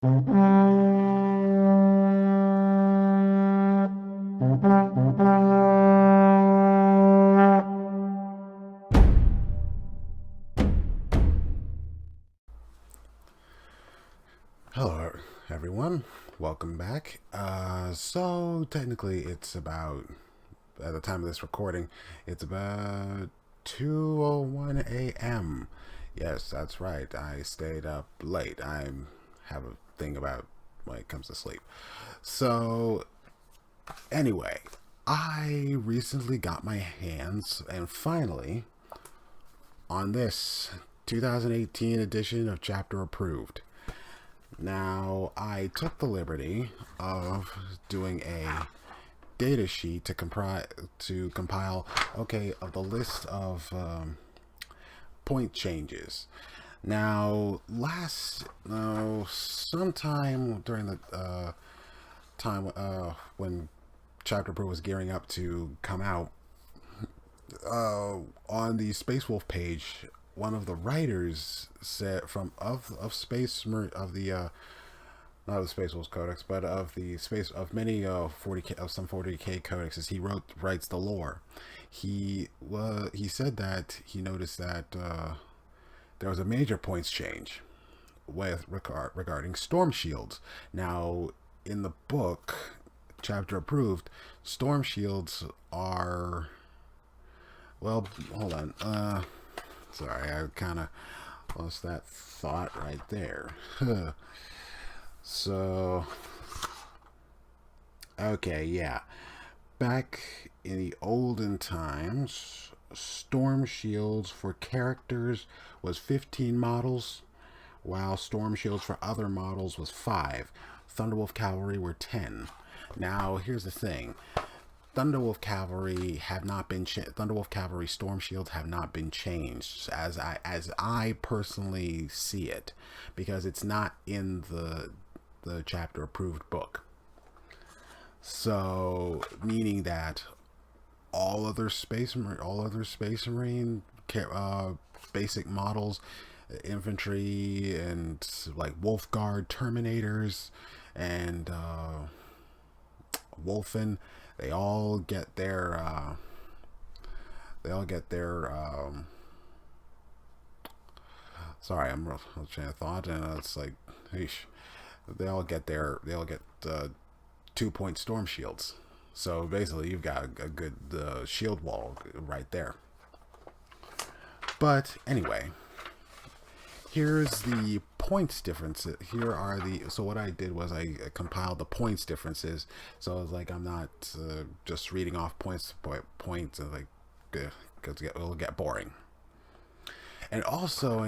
Hello, everyone. Welcome back. So technically, it's about at the time of this recording, it's about 2:01 a.m. Yes, that's right. I stayed up late. I have a thing about when it comes to sleep. So anyway, I recently got my hands and finally on this 2018 edition of Chapter Approved. Now, I took the liberty of doing a data sheet to compile, okay, of the list of point changes. Now, sometime during the time when Chapter Pro was gearing up to come out, on the Space Wolf page, one of the writers said of Space of the not of the Space Wolves Codex, but of the space of many 40K of some 40K codexes, he writes the lore. He said that he noticed that there was a major points change regarding storm shields. Now, in the book, Chapter Approved, storm shields are, well, hold on. Sorry, I kind of lost that thought right there. So, okay, yeah. Back in the olden times, storm shields for characters was 15 models, while storm shields for other models was 5. Thunderwolf Cavalry were 10. Now, here's the thing. Thunderwolf Cavalry Thunderwolf Cavalry storm shields have not been changed as I personally see it, because it's not in the Chapter Approved book. So, meaning that all other Space Marine basic models, infantry and like Wolf Guard Terminators and Wolfen, they all get their sorry, I'm trying to thought, and it's like, eesh, they all get 2-point storm shields. So basically, you've got a good shield wall right there. But anyway, here's the points differences. So what I did was I compiled the points differences. So it's like I'm not just reading off points and like, because it'll get boring. And also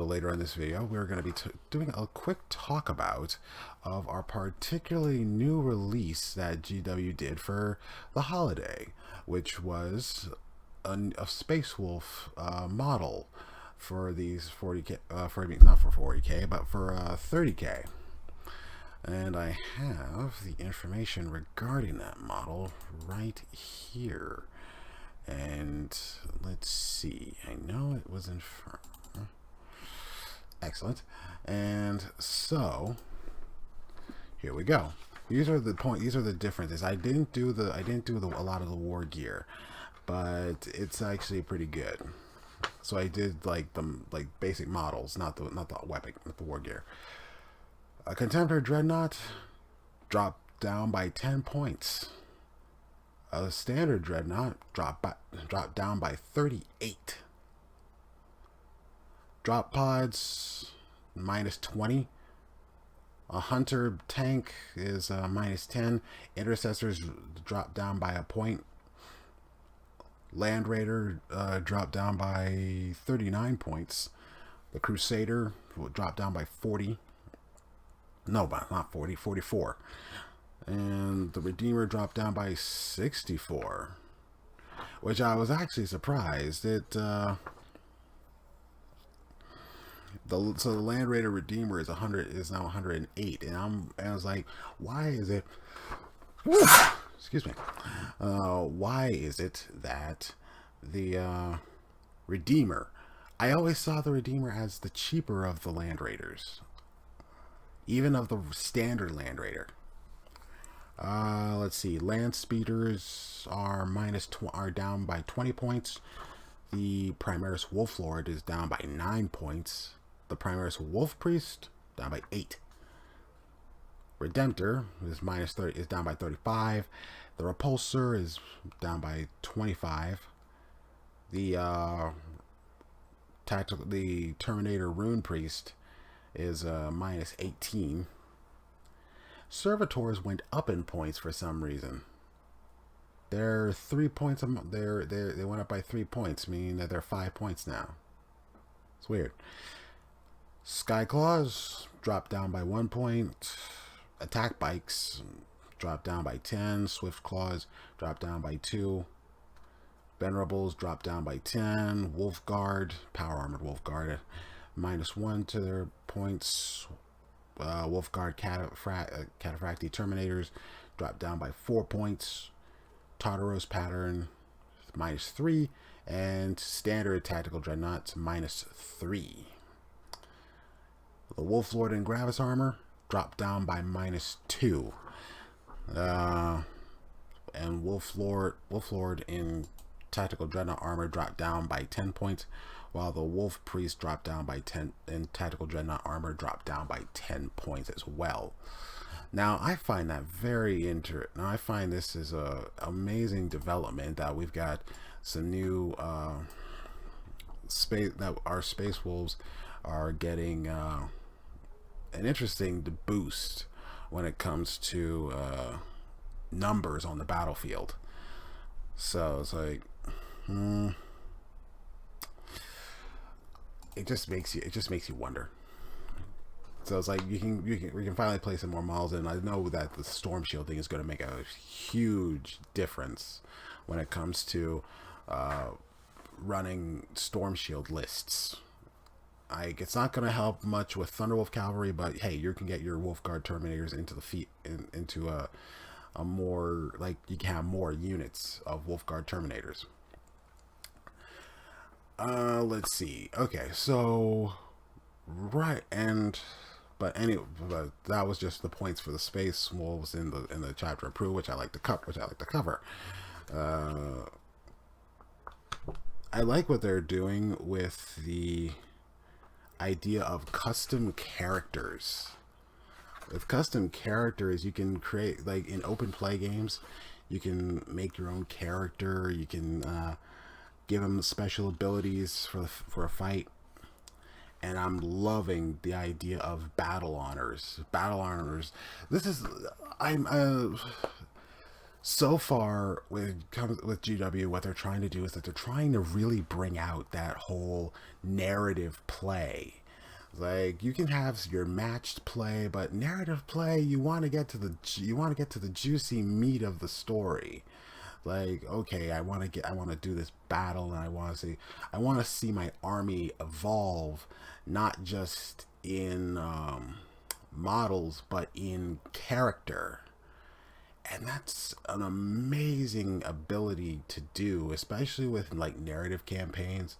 later in this video, we're going to be doing a quick talk about of our particularly new release that GW did for the holiday, which was a Space Wolf model for these 40K, not for 40K, but for 30K. And I have the information regarding that model right here. And let's see, I know it was in front. Excellent. And so here we go. These are the differences. I didn't do a lot of the war gear, but it's actually pretty good. So I did like the basic models, not the weapon, not the war gear. A Contemporary Dreadnought dropped down by 10 points. A Standard Dreadnought dropped down by 38. Drop pods minus 20. A Hunter tank is minus 10. Intercessors dropped down by a point. Land Raider dropped down by 39 points. The Crusader will drop down by 40. No, not 40, 44. And the Redeemer dropped down by 64, which I was actually surprised. So the Land Raider Redeemer is now 108, and I was like, why is it? Excuse me. Why is it that the Redeemer? I always saw the Redeemer as the cheaper of the Land Raiders. even of the standard Land Raider. Let's see. Land Speeders are are down by 20 points. The Primaris Wolf Lord is down by 9 points. The Primaris Wolf Priest down by 8. Redemptor is is down by 35. The Repulsor is down by 25. The Terminator Rune Priest is minus 18. Servitors went up in points for some reason. They're 3 points. They went up by 3 points, meaning that they're 5 points now. It's weird. Skyclaws dropped down by 1 point. Attack Bikes dropped down by 10. Swift Claws dropped down by 2. Venerables dropped down by 10. Wolf Guard, Power Armored Wolf Guard, -1 to their points. Wolf Guard Cataphracti Terminators dropped down by 4 points. Tartaros Pattern -3. And Standard Tactical Dreadnoughts -3. The Wolf Lord and Gravis Armor dropped down by -2. And Wolf Lord in Tactical Dreadnought Armor dropped down by 10 points, while the Wolf Priest dropped down by 10, and Tactical Dreadnought Armor dropped down by 10 points as well. Now, I find that very interesting. Now, I find this is a amazing development that we've got some new space, that our Space Wolves are getting an interesting boost when it comes to numbers on the battlefield. So it's like, it just makes you wonder. So it's like we can finally play some more models, and I know that the Storm Shield thing is going to make a huge difference when it comes to running Storm Shield lists. It's not going to help much with Thunderwolf Cavalry, but hey, you can get your Wolf Guard Terminators into the into a more, like, you can have more units of Wolf Guard Terminators. Let's see. Okay, so right, but that was just the points for the Space Wolves in the chapter approved, which I like to cover. I like what they're doing with the idea of custom characters. With custom characters, you can create, like in open play games, you can make your own character. You can give them special abilities for a fight. And I'm loving the idea of battle honors. This is, so far with GW, what they're trying to do is that they're trying to really bring out that whole narrative play. Like, you can have your matched play, but narrative play, you want to get to the juicy meat of the story. Like, okay, I want to do this battle, and I want to see my army evolve, not just in models, but in character. And that's an amazing ability to do, especially with like narrative campaigns.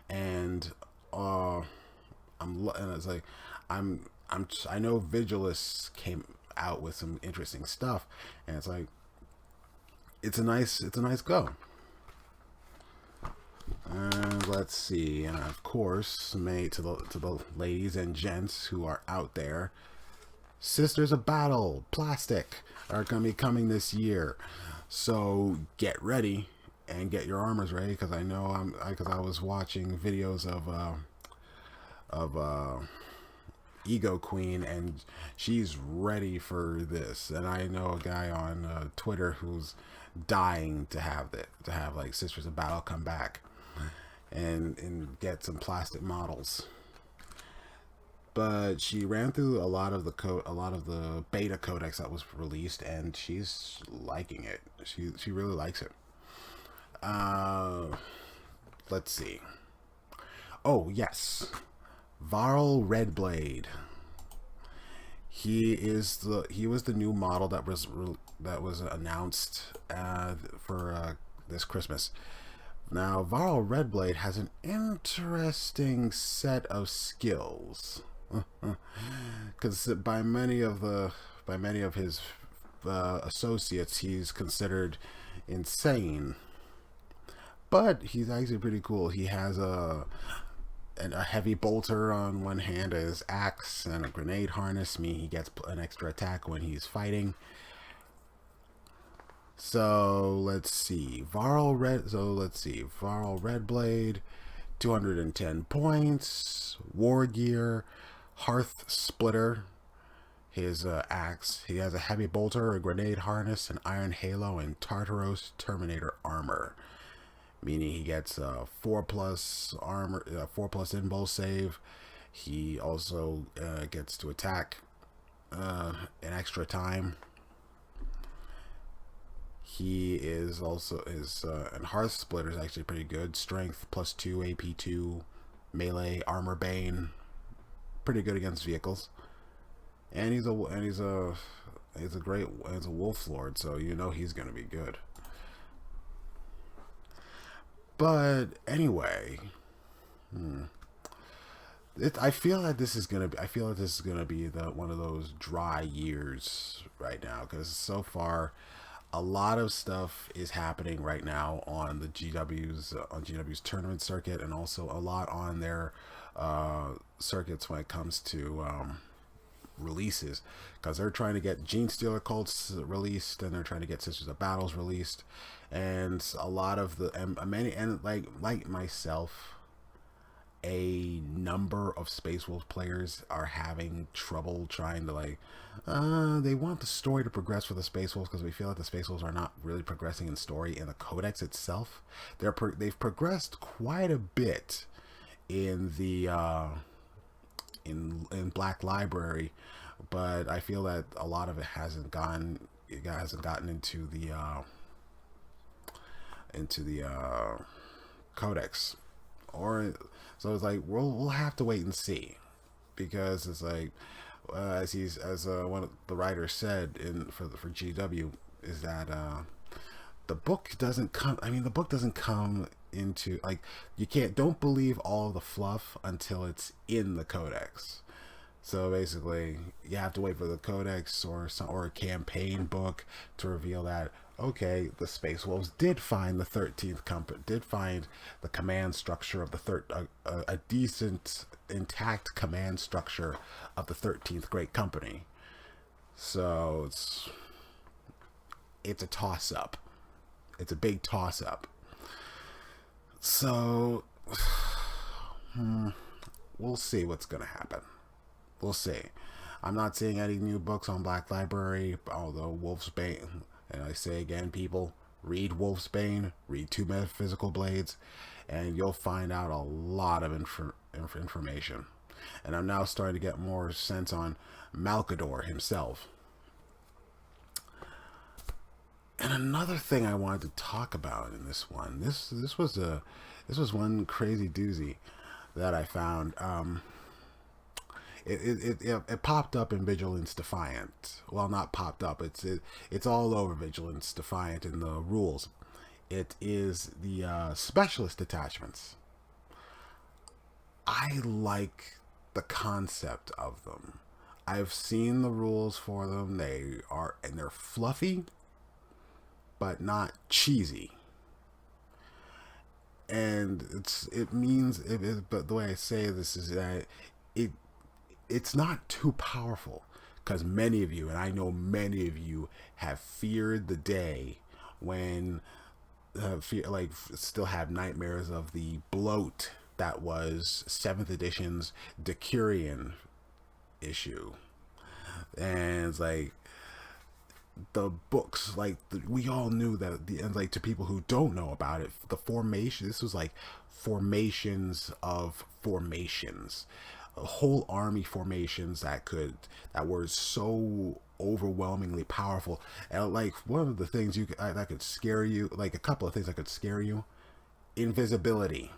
And it's like I know Vigilus came out with some interesting stuff, and it's like it's a nice go. And let's see, and of course, to the ladies and gents who are out there, Sisters of Battle Plastic are going to be coming this year, so get ready and get your armors ready, because I know because I was watching videos of Ego Queen, and she's ready for this. And I know a guy on Twitter who's dying to have like Sisters of Battle come back and get some plastic models. But she ran through a lot of the beta codex that was released, and she's liking it. She really likes it. Let's see. Oh yes, Varl Redblade. He was the new model that was announced for this Christmas. Now, Varl Redblade has an interesting set of skills. because by many of his associates, he's considered insane. But he's actually pretty cool. He has a heavy bolter on one hand, his axe, and a grenade harness. Meaning he gets an extra attack when he's fighting. So let's see, Varl Red Blade, 210 points. War Gear, Hearth Splitter, his axe. He has a heavy bolter, a grenade harness, an iron halo, and Tartaros Terminator armor. Meaning he gets 4+ armor, 4+ invul save. He also gets to attack an extra time. He is also and Hearth Splitter is actually pretty good. Strength +2, AP2, melee, armor bane, pretty good against vehicles. And he's a wolf lord, so you know he's gonna be good. But anyway, I feel that this is gonna be one of those dry years right now, because so far a lot of stuff is happening right now on the GW's tournament circuit, and also a lot on their circuits when it comes to releases, because they're trying to get Gene Stealer Cults released, and they're trying to get Sisters of Battles released, and a lot of the like myself, a number of Space Wolf players are having trouble trying to they want the story to progress for the Space Wolves, because we feel that the Space Wolves are not really progressing in story in the Codex itself. They've progressed quite a bit in the in Black Library, but I feel that a lot of it hasn't gotten into the Codex, or so it's like we'll have to wait and see, because it's like as one of the writers said for GW, is that the book doesn't come. I mean, the book doesn't come into, like, don't believe all of the fluff until it's in the Codex. So basically, you have to wait for the Codex or a campaign book to reveal that, okay, the Space Wolves did find the 13th company, did find the command structure of the a decent, intact command structure of the 13th Great Company. So it's a toss-up. It's a big toss-up. So we'll see what's going to happen. We'll see. I'm not seeing any new books on Black Library, although Wolfsbane, and I say again, people, read Wolfsbane, read Two Metaphysical Blades, and you'll find out a lot of information. And I'm now starting to get more sense on Malkador himself. And another thing I wanted to talk about in this one, this was one crazy doozy that I found. It popped up in Vigilance Defiant. Well, not popped up. It's all over Vigilance Defiant in the rules. It is the specialist attachments. I like the concept of them. I've seen the rules for them. They're fluffy, but not cheesy. And but the way I say this is that it's not too powerful, because many of you, and I know many of you, have feared the day when still have nightmares of the bloat that was 7th edition's Decurion issue. And it's like, the books, we all knew that to people who don't know about it, the formation, this was like formations of formations, whole army formations that were so overwhelmingly powerful. And one of the things that could scare you, a couple of things that could scare you: invisibility.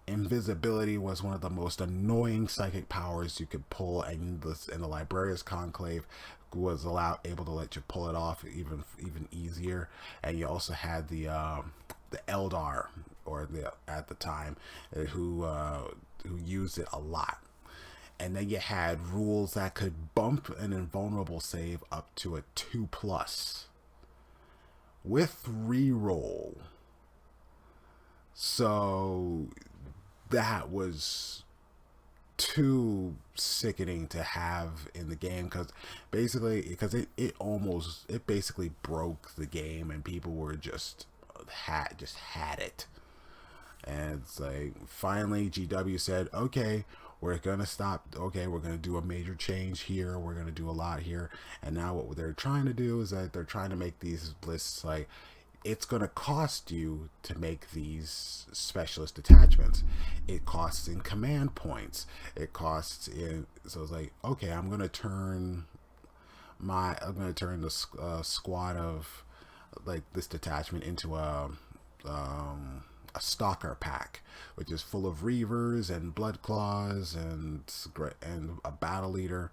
Invisibility was one of the most annoying psychic powers you could pull, and the Librarius Conclave was able to let you pull it off even easier. And you also had the Eldar, at the time, who used it a lot. And then you had rules that could bump an invulnerable save up to a 2 plus with reroll. So that was too sickening to have in the game, because it basically broke the game, and people were had it. And it's like, finally GW said, okay, we're gonna stop. Okay, we're gonna do a major change here. We're gonna do a lot here. And now what they're trying to do is that they're trying to make these lists like, it's going to cost you to make these specialist attachments. It costs in command points. It costs in. So it's like, okay, I'm going to turn the squad of like this detachment into a stalker pack, which is full of reavers and blood claws and a battle leader.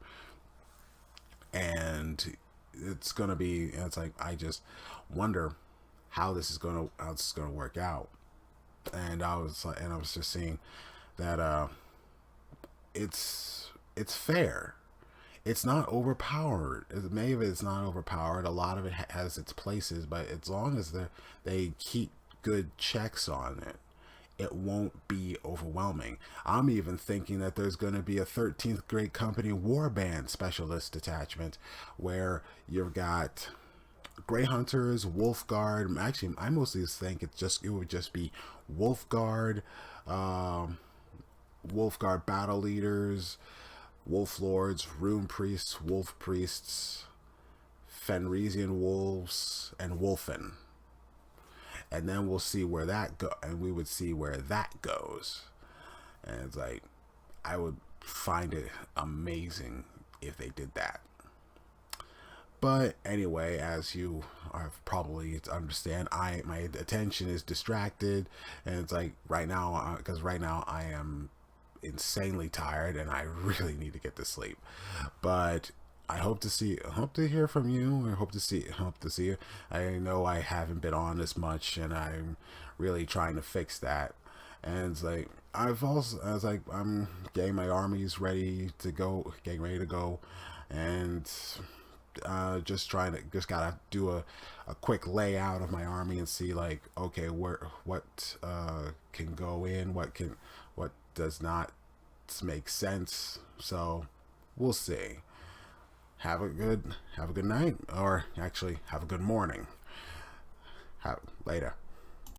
And it's gonna be. It's like, I just wonder how this is gonna work out. And I was just seeing that it's fair. It's not overpowered. Many of it's not overpowered. A lot of it has its places, but as long as they keep good checks on it, it won't be overwhelming. I'm even thinking that there's going to be a 13th Great Company Warband specialist detachment where you've got Grey Hunters, Wolf Guard. Actually, I mostly think it would just be Wolf Guard, Wolf Guard battle leaders, Wolf Lords, Rune Priests, Wolf Priests, Fenrisian Wolves, and Wolfen. And then we'll see where that go, and we would see where that goes. And it's like, I would find it amazing if they did that. But anyway, as you are probably understand, my attention is distracted, and it's like right now, because right now I am insanely tired, and I really need to get to sleep. But I hope to hear from you. I hope to see you. I know I haven't been on this much, and I'm really trying to fix that. And it's like, I'm getting my armies ready to go, and just gotta do a quick layout of my army and see, like, okay, what can go in, what does not make sense. So we'll see. Have a good night, or actually have a good morning. Later.